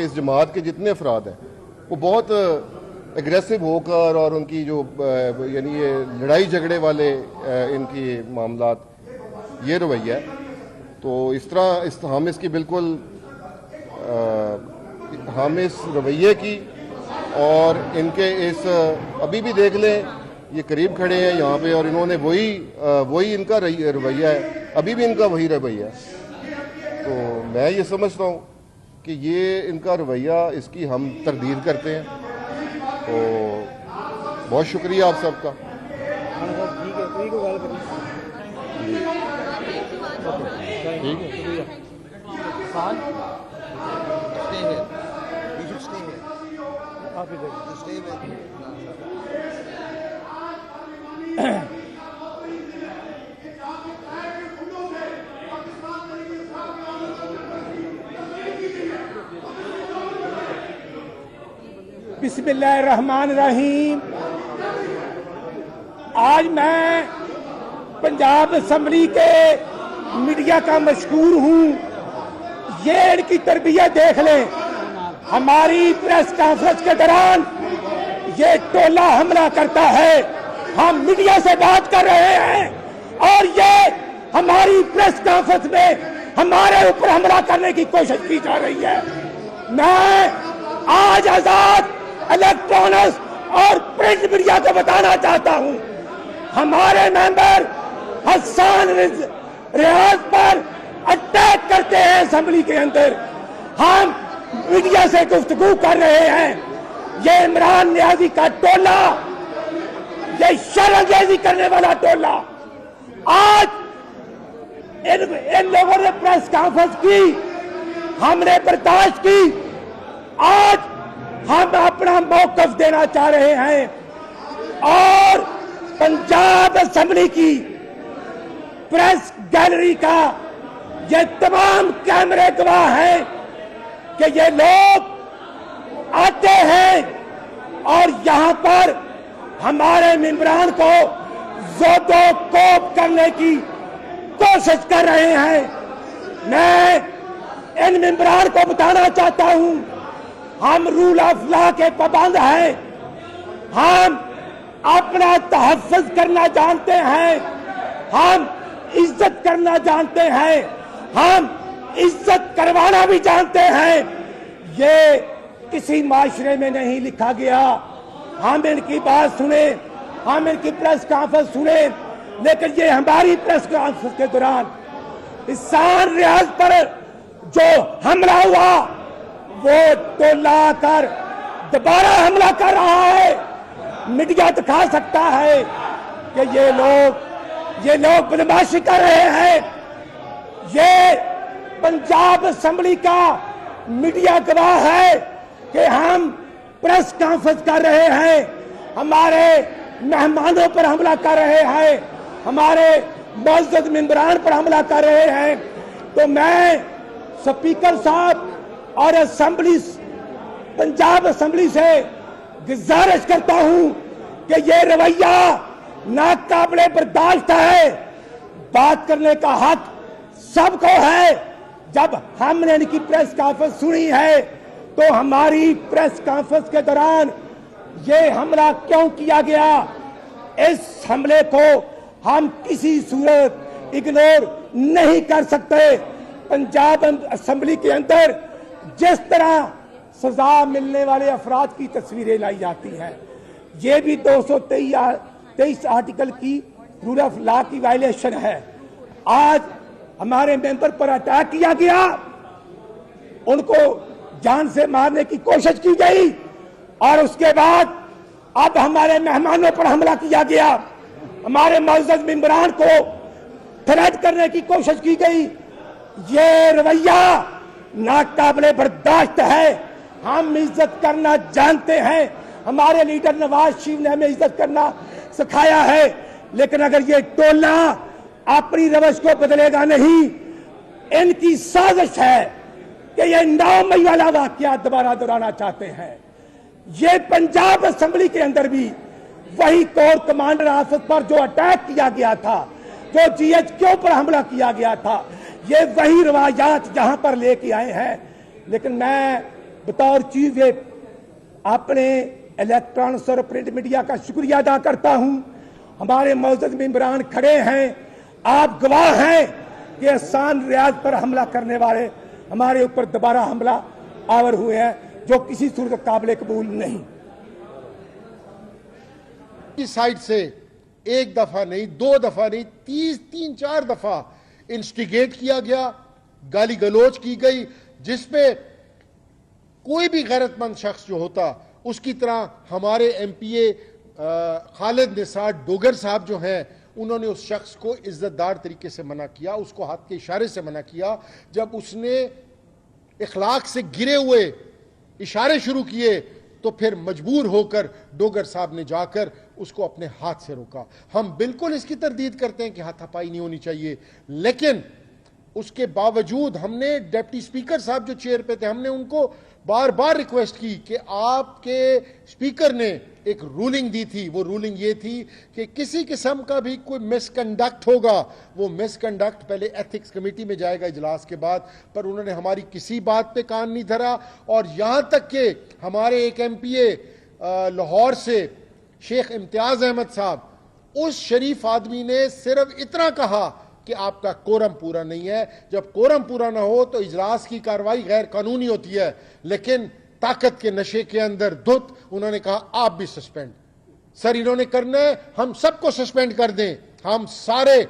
इस जमात के जितने अफराद हैं वो बहुत एग्रेसिव होकर और उनकी जो यानी ये लड़ाई झगड़े वाले इनकी मामलात, ये रवैया है। तो इस तरह हम इसकी बिल्कुल हम इस रवैये की और इनके इस अभी भी देख लें, ये करीब खड़े हैं यहाँ पे और इन्होंने वही इनका रवैया है, अभी भी इनका वही रवैया है। तो मैं ये समझता हूँ कि ये इनका रवैया, इसकी हम तरदीद करते हैं। तो बहुत शुक्रिया आप सबका। ठीक है। बिस्मिल्लाहिर्रहमानिर्रहीम। आज मैं पंजाब असम्बली के मीडिया का मशहूर हूँ। ये इनकी तरबियत देख लें। हमारी प्रेस कॉन्फ्रेंस के दौरान ये टोला हमला करता है। हम मीडिया से बात कर रहे हैं और ये हमारी प्रेस कॉन्फ्रेंस में हमारे ऊपर हमला करने की कोशिश की जा रही है। मैं आज आजाद इलेक्ट्रॉनिक्स और प्रिंट मीडिया को बताना चाहता हूं, हमारे मेंबर हसन रियाज पर अटैक करते हैं असेंबली के अंदर। हम मीडिया से गुफ्तगू कर रहे हैं। ये इमरान नियाजी का टोला, ये शर्मगेजी करने वाला टोला, आज इन लोगों ने प्रेस कॉन्फ्रेंस की, हमने बर्दाश्त की। आज हम अपना मौकफ देना चाह रहे हैं और पंजाब असेंबली की प्रेस गैलरी का ये तमाम कैमरे गवाह हैं कि ये लोग आते हैं और यहाँ पर हमारे मेंबरान को जोदो कोप करने की कोशिश कर रहे हैं। मैं इन मेंबरान को बताना चाहता हूं, हम रूल ऑफ लॉ के पाबंद हैं। हम अपना तहफ़्फ़ुज़ करना जानते हैं, हम इज्जत करना जानते हैं, हम इज्जत करवाना भी जानते हैं। ये किसी माशरे में नहीं लिखा गया। हम इनकी बात सुने, हम इनकी प्रेस कॉन्फ्रेंस सुने, लेकिन ये हमारी प्रेस कॉन्फ्रेंस के दौरान हसन रियाज पर जो हमला हुआ वो टोला कर दोबारा हमला कर रहा है। मीडिया दिखा सकता है कि ये लोग बदमाशी कर रहे हैं। ये पंजाब असेंबली का मीडिया गवाह है कि हम प्रेस कॉन्फ्रेंस कर रहे हैं, हमारे मेहमानों पर हमला कर रहे हैं, हमारे मुअज़्ज़ज़ मेंबरान पर हमला कर रहे हैं। तो मैं स्पीकर साहब और असेंबली, पंजाब असेंबली से गुजारिश करता हूं कि ये रवैया नाकाबिले बर्दाश्त है। बात करने का हक सबको है। जब हमने इनकी प्रेस कॉन्फ्रेंस सुनी है तो हमारी प्रेस कॉन्फ्रेंस के दौरान ये हमला क्यों किया गया, इस हमले को हम किसी सूरत इग्नोर नहीं कर सकते। पंजाब असेंबली के अंदर जिस तरह सजा मिलने वाले अफराद की तस्वीरें लाई जाती हैं, ये भी 223 आर्टिकल की रूल ऑफ लॉ की वायलेशन है। आज हमारे मेंबर पर अटैक किया गया, उनको जान से मारने की कोशिश की गई और उसके बाद अब हमारे मेहमानों पर हमला किया गया, हमारे मुअज़्ज़ज़ मेंबरान को थ्रेट करने की कोशिश की गई। ये रवैया नाकाबिले बर्दाश्त है। हम इज्जत करना जानते हैं, हमारे लीडर नवाज शरीफ ने हमें इज्जत करना सिखाया है, लेकिन अगर ये टोला अपनी रवश को बदलेगा नहीं, इनकी साजिश है कि ये 9 मई वाला वाकया दोबारा दोहराना चाहते हैं। ये पंजाब असेंबली के अंदर भी वही कोर कमांडर आफत पर जो अटैक किया गया था, जो GHQ पर हमला किया गया था, ये वही रवायात जहां पर लेके आए हैं। लेकिन मैं बतौर चीफ व्हिप अपने इलेक्ट्रॉनिक्स और प्रिंट मीडिया का शुक्रिया अदा करता हूं। हमारे मौजूद मेंबरान खड़े हैं, आप गवाह हैं कि एहसान रियाज पर हमला करने वाले हमारे ऊपर दोबारा हमला आवर हुए हैं, जो किसी सूरत काबिल कबूल नहीं। इस साइड से एक दफा नहीं, दो दफा नहीं, 3-4 दफा इंस्टिगेट किया गया, गाली गलोच की गई, जिसपे कोई भी गैरतमंद शख्स जो होता उसकी तरह हमारे एमपीए खालिद निसार डोगर साहब जो हैं, उन्होंने उस शख्स को इज्जतदार तरीके से मना किया, उसको हाथ के इशारे से मना किया। जब उसने इखलाक से गिरे हुए इशारे शुरू किए तो फिर मजबूर होकर डोगर साहब ने जाकर उसको अपने हाथ से रोका। हम बिल्कुल इसकी तरदीद करते हैं कि हाथापाई नहीं होनी चाहिए, लेकिन उसके बावजूद हमने डिप्टी स्पीकर साहब जो चेयर पे थे, हमने उनको बार बार रिक्वेस्ट की कि आपके स्पीकर ने एक रूलिंग दी थी, वो रूलिंग ये थी कि किसी किस्म का भी कोई मिसकंडक्ट होगा, वो मिसकंडक्ट पहले एथिक्स कमेटी में जाएगा इजलास के बाद। पर उन्होंने हमारी किसी बात पे कान नहीं धरा, और यहां तक कि हमारे एक एमपीए लाहौर से शेख इम्तियाज अहमद साहब, उस शरीफ आदमी ने सिर्फ इतना कहा कि आपका कोरम पूरा नहीं है। जब कोरम पूरा ना हो तो इजलास की कार्रवाई गैर कानूनी होती है, लेकिन ताकत के नशे के अंदर धुत उन्होंने कहा आप भी सस्पेंड। सर इन्होंने करना है, हम सबको सस्पेंड कर दें, हम सारे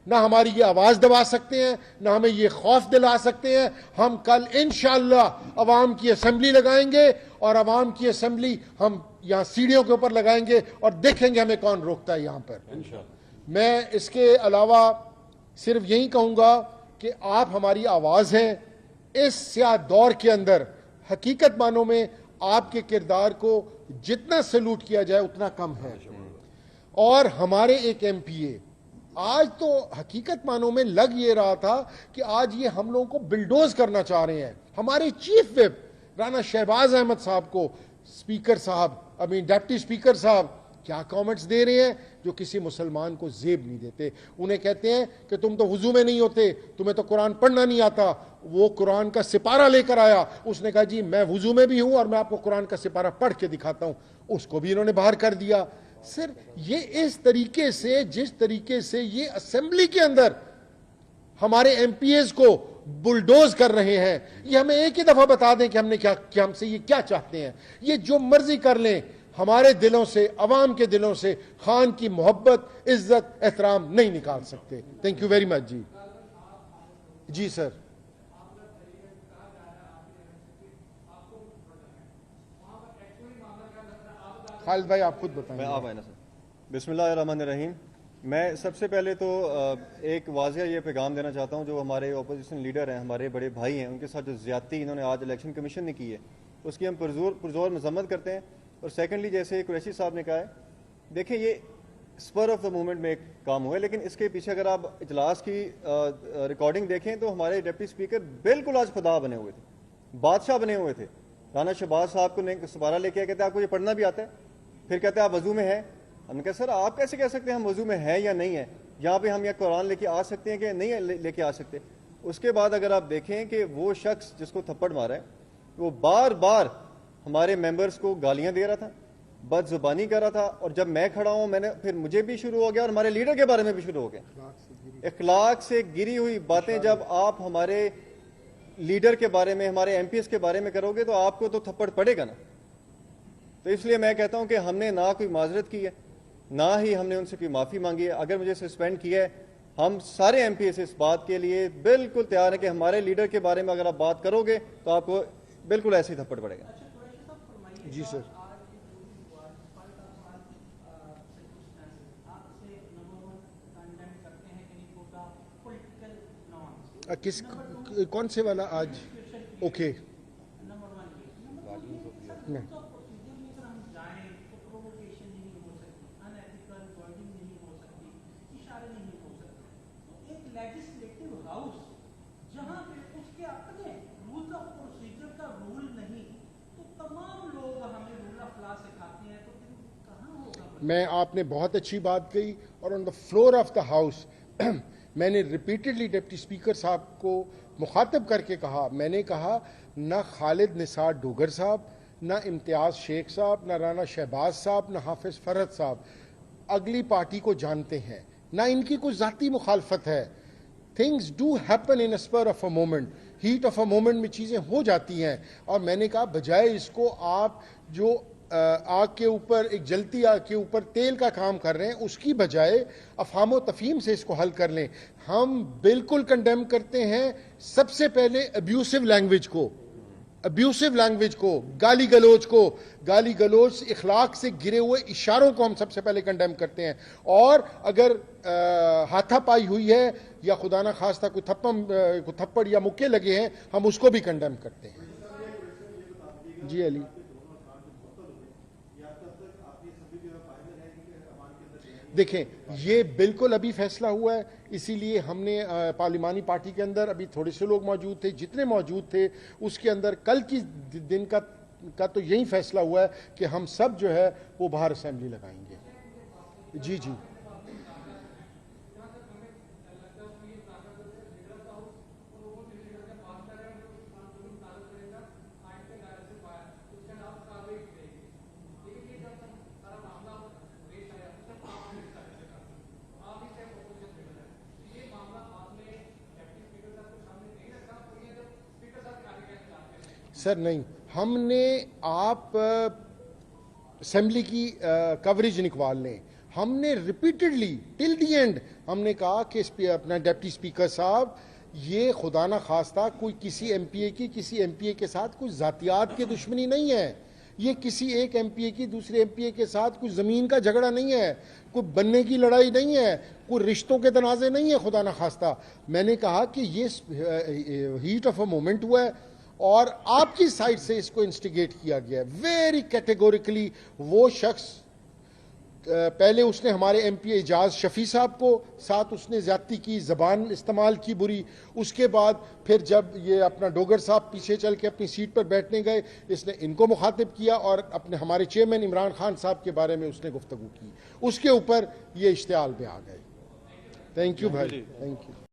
ना हमारी ये आवाज दबा सकते हैं, ना हमें ये खौफ दिला सकते हैं। हम कल इंशाअल्लाह अवाम की असेंबली लगाएंगे, और अवाम की असेंबली हम यहाँ सीढ़ियों के ऊपर लगाएंगे और देखेंगे हमें कौन रोकता है यहाँ पर। मैं इसके अलावा सिर्फ यही कहूंगा कि आप हमारी आवाज हैं। इस स्याह दौर के अंदर हकीकत मानों में आपके किरदार को जितना सैल्यूट किया जाए उतना कम है। और हमारे एक एमपीए आज तो हकीकत मानों में लग ये रहा था कि आज ये हम लोगों को बिल्डोज करना चाह रहे हैं। हमारे चीफ व्हिप राना शहबाज अहमद साहब को स्पीकर साहब, डिप्टी स्पीकर साहब क्या कमेंट्स दे रहे हैं जो किसी मुसलमान को जेब नहीं देते। उन्हें कहते हैं कि तुम तो हुजू में नहीं होते, तुम्हें तो कुरान पढ़ना नहीं आता। वो कुरान का सिपारा लेकर आया, उसने कहा जी मैं हुजू में भी हूं और मैं आपको कुरान का सिपारा पढ़ के दिखाता हूं, उसको भी इन्होंने बाहर कर दिया। सर ये इस तरीके से, जिस तरीके से ये असेंबली के अंदर हमारे एमपीएस को बुलडोज कर रहे हैं, ये हमें एक ही दफा बता दें कि हमने क्या, कि हमसे ये क्या चाहते हैं। ये जो मर्जी कर लें, हमारे दिलों से, अवाम के दिलों से खान की मोहब्बत, इज्जत, एहतराम नहीं निकाल सकते। थैंक यू वेरी मच जी। जी सर। खालिद भाई आप खुद बताएं। आप आए ना सर। बिस्मिल्लाहिर्रहमानिर्रहीम। मैं सबसे पहले तो एक वाज़िया ये पैगाम देना चाहता हूँ, जो हमारे ओपोजिशन लीडर हैं, हमारे बड़े भाई हैं, उनके साथ जो ज्यादती इन्होंने आज इलेक्शन कमीशन ने की है, उसकी हम पुरजोर मजम्मत करते हैं। और सेकेंडली, जैसे कुरैशी साहब ने कहा है, देखें ये स्पर ऑफ द मूवमेंट में एक काम हुआ है, लेकिन इसके पीछे अगर आप इजलास की रिकॉर्डिंग देखें तो हमारे डिप्टी स्पीकर बिल्कुल आज खुदा बने हुए थे, बादशाह बने हुए थे। राना शहबाज साहब को सवारा लेके कहते हैं आपको ये पढ़ना भी आता है, फिर कहते हैं आप वजू में है। हमने कहा सर आप कैसे कह सकते हैं हम वजू में है या नहीं है, यहाँ पे हम या कुरान लेके आ सकते हैं कि नहीं लेके आ सकते। उसके बाद अगर आप देखें कि वो शख्स जिसको थप्पड़ मारा है वो बार बार हमारे मेंबर्स को गालियां दे रहा था, बदजुबानी कर रहा था, और जब मैं खड़ा हूं मैंने फिर मुझे भी शुरू हो गया और हमारे लीडर के बारे में भी शुरू हो गया। इखलाक से गिरी हुई बातें जब आप हमारे लीडर के बारे में, हमारे एमपीएस के बारे में करोगे तो आपको तो थप्पड़ पड़ेगा ना। तो इसलिए मैं कहता हूं कि हमने ना कोई माजरत की है, ना ही हमने उनसे कोई माफी मांगी है। अगर मुझे सस्पेंड किया है, हम सारे एमपीएस इस बात के लिए बिल्कुल तैयार है कि हमारे लीडर के बारे में अगर आप बात करोगे तो आपको बिल्कुल ऐसे ही थप्पड़ पड़ेगा। जी सर। किस कौन से वाला आज? ओके नहीं। मैं आपने बहुत अच्छी बात कही, और on the floor of the house मैंने रिपीटेडली डिप्टी स्पीकर साहब को मुखातब करके कहा, मैंने कहा ना खालिद निसार डोगर साहब, ना इम्तियाज शेख साहब, ना राना शहबाज साहब, ना हाफिज फरहद साहब अगली पार्टी को जानते हैं, ना इनकी कोई जाती मुखालफत है। Things do happen in spur of a moment, heat of a moment में चीज़ें हो जाती हैं। और मैंने कहा बजाय इसको आप जो आग के ऊपर, एक जलती आग के ऊपर तेल का काम कर रहे हैं, उसकी बजाय अफाम तफहीम से इसको हल कर लें। हम बिल्कुल कंडेम करते हैं सबसे पहले अब्यूसिव लैंग्वेज को, गाली गलोच इखलाक से गिरे हुए इशारों को हम सबसे पहले कंडेम करते हैं। और अगर हाथापाई हुई है या खुदा ना खास्ता कोई थप्पड़ या मुक्के लगे हैं, हम उसको भी कंडेम करते हैं। जी अली, देखें ये बिल्कुल अभी फैसला हुआ है, इसीलिए हमने पार्लिमानी पार्टी के अंदर अभी थोड़े से लोग मौजूद थे, जितने मौजूद थे उसके अंदर कल की दिन का तो यही फैसला हुआ है कि हम सब जो है वो बाहर असेंबली लगाएंगे। जी जी, सर नहीं, हमने आप असेंबली की कवरेज निकाल लें। हमने रिपीटेडली टिल दी एंड हमने कहा कि अपना डिप्टी स्पीकर साहब, ये खुदा ना खास्ता कोई किसी एमपीए के साथ कोई जातियात की दुश्मनी नहीं है, ये किसी एक एमपीए की दूसरे एमपीए के साथ कोई ज़मीन का झगड़ा नहीं है, कोई बनने की लड़ाई नहीं है, कोई रिश्तों के तनाज़े नहीं है खुदा ना खास्ता। मैंने कहा कि ये हीट ऑफ अ मोमेंट हुआ है और आपकी साइड से इसको इंस्टिगेट किया गया है वेरी कैटेगोरिकली। वो शख्स पहले उसने हमारे एमपी एजाज शफी साहब को साथ उसने ज्यादती की, जबान इस्तेमाल की बुरी। उसके बाद फिर जब ये अपना डोगर साहब पीछे चल के अपनी सीट पर बैठने गए, इसने इनको मुखातिब किया और अपने हमारे चेयरमैन इमरान खान साहब के बारे में उसने गुफ्तगू की। उसके ऊपर ये इश्तियाल पे आ गए। थैंक यू भाई, थैंक यू।